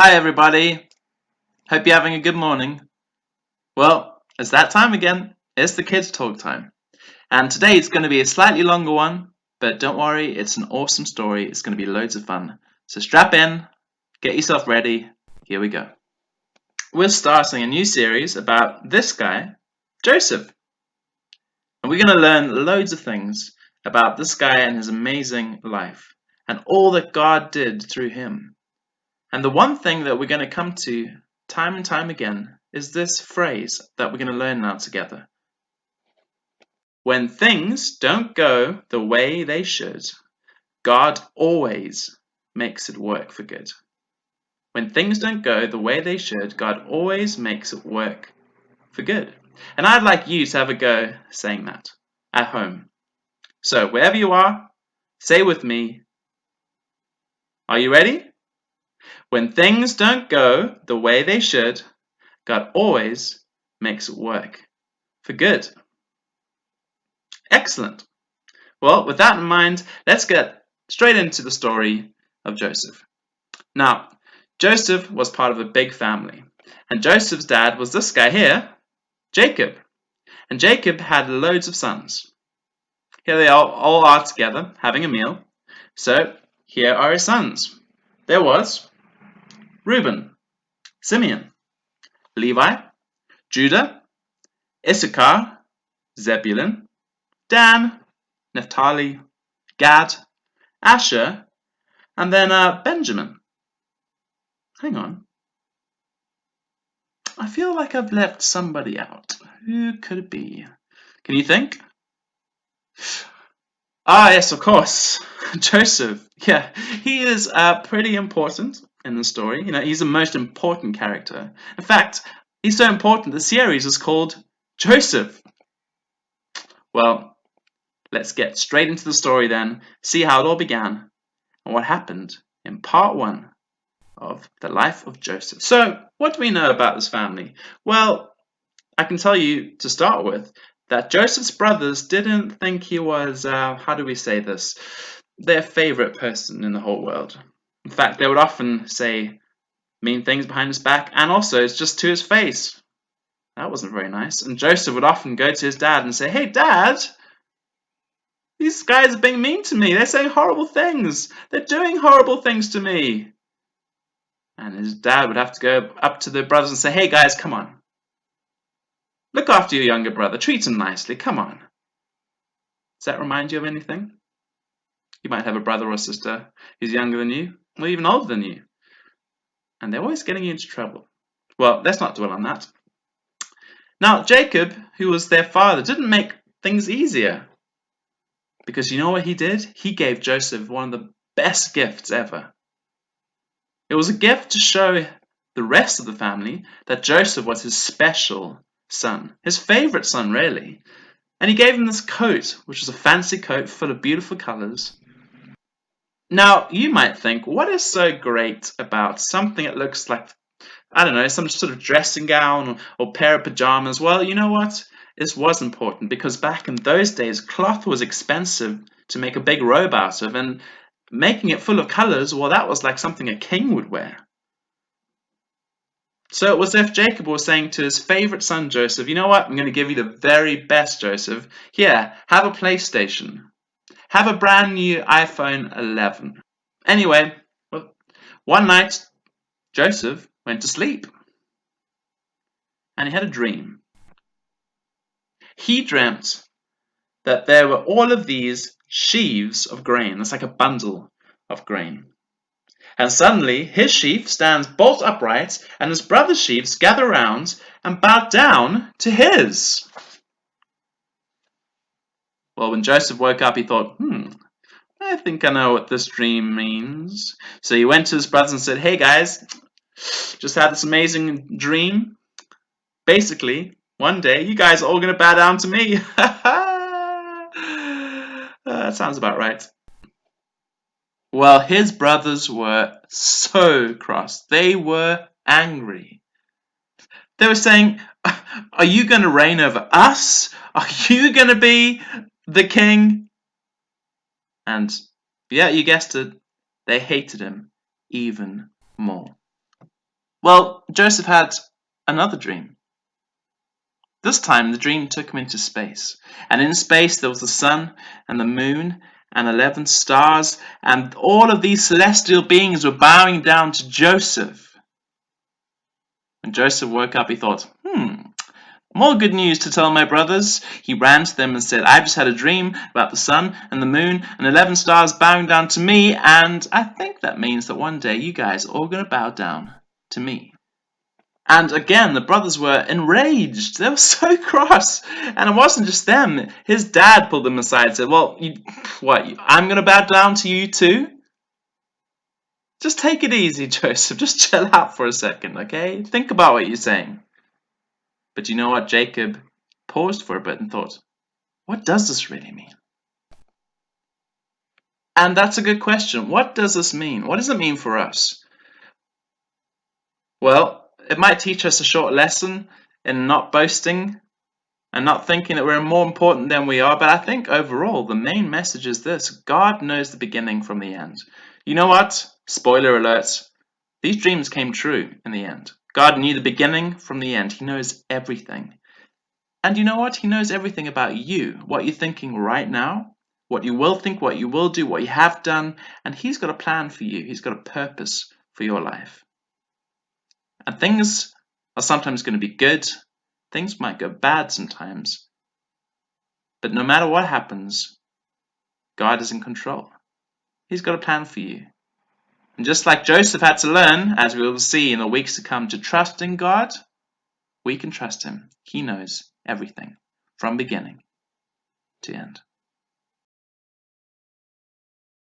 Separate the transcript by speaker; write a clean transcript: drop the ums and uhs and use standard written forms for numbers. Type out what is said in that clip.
Speaker 1: Hi everybody, hope you're having a good morning. Well, it's that time again, it's the kids talk time. And today it's going to be a slightly longer one, but don't worry, it's an awesome story, it's going to be loads of fun. So strap in, get yourself ready, here we go. We're starting a new series about this guy, Joseph. And we're going to learn loads of things about this guy and his amazing life, and all that God did through him. And the one thing that we're going to come to time and time again is this phrase that we're going to learn now together. When things don't go the way they should, God always makes it work for good. When things don't go the way they should, God always makes it work for good. And I'd like you to have a go saying that at home. So wherever you are, say with me, are you ready? When things don't go the way they should, God always makes it work for good. Excellent. Well, with that in mind, let's get straight into the story of Joseph. Now, Joseph was part of a big family, and Joseph's dad was this guy here, Jacob. And Jacob had loads of sons. Here they all are together, having a meal. So, here are his sons. There was Reuben, Simeon, Levi, Judah, Issachar, Zebulun, Dan, Naphtali, Gad, Asher, and then Benjamin. Hang on. I feel like I've left somebody out. Who could it be? Can you think? Ah, yes, of course. Joseph. Yeah, he is pretty important in the story. You know, he's the most important character. In fact, he's so important the series is called Joseph. Well, let's get straight into the story then, see how it all began and what happened in part one of the life of Joseph. So, what do we know about this family? Well, I can tell you to start with that Joseph's brothers didn't think he was, how do we say this, their favorite person in the whole world. In fact, they would often say mean things behind his back, and also it's just to his face. That wasn't very nice. And Joseph would often go to his dad and say, "Hey, Dad, these guys are being mean to me. They're saying horrible things. They're doing horrible things to me." And his dad would have to go up to the brothers and say, "Hey, guys, come on. Look after your younger brother. Treat him nicely. Come on." Does that remind you of anything? You might have a brother or sister who's younger than you, or even older than you, and they're always getting you into trouble. Well, let's not dwell on that. Now, Jacob, who was their father, didn't make things easier. Because you know what he did? He gave Joseph one of the best gifts ever. It was a gift to show the rest of the family that Joseph was his special son, his favorite son, really. And he gave him this coat, which was a fancy coat full of beautiful colors. Now, you might think, what is so great about something that looks like, I don't know, some sort of dressing gown or pair of pajamas? Well, you know what? This was important because back in those days, cloth was expensive to make a big robe out of, and making it full of colors, well, that was like something a king would wear. So it was as if Jacob was saying to his favorite son Joseph, "You know what? I'm going to give you the very best, Joseph. Here, have a PlayStation. Have a brand new iPhone 11." Anyway, one night, Joseph went to sleep and he had a dream. He dreamt that there were all of these sheaves of grain. It's like a bundle of grain. And suddenly his sheaf stands bolt upright, and his brother's sheaves gather round and bow down to his. Well, when Joseph woke up, he thought, I think I know what this dream means. So he went to his brothers and said, "Hey guys, just had this amazing dream. Basically, one day you guys are all going to bow down to me." That sounds about right. Well, his brothers were so cross. They were angry. They were saying, "Are you going to reign over us? Are you going to be the king?" And yeah, you guessed it, they hated him even more. Well, Joseph had another dream. This time the dream took him into space. And in space there was the sun and the moon and 11 stars, and all of these celestial beings were bowing down to Joseph. When Joseph woke up, he thought, more good news to tell my brothers. He ran to them and said, I've just had a dream about the sun and the moon and 11 stars bowing down to me, and I think that means that one day you guys are all going to bow down to me. And again, the brothers were enraged. They were so cross. And it wasn't just them. His dad pulled them aside and said, well, I'm going to bow down to you too? Just take it easy, Joseph. Just chill out for a second, okay? Think about what you're saying. But you know what? Jacob paused for a bit and thought, what does this really mean? And that's a good question. What does this mean? What does it mean for us? Well, it might teach us a short lesson in not boasting and not thinking that we're more important than we are, but I think overall the main message is this: God knows the beginning from the end. You know what? Spoiler alert. These dreams came true in the end. God knew the beginning from the end. He knows everything. And you know what? He knows everything about you, what you're thinking right now, what you will think, what you will do, what you have done, and He's got a plan for you. He's got a purpose for your life. And things are sometimes going to be good, things might go bad sometimes, but no matter what happens, God is in control. He's got a plan for you. And just like Joseph had to learn, as we will see in the weeks to come, to trust in God, we can trust Him. He knows everything from beginning to end.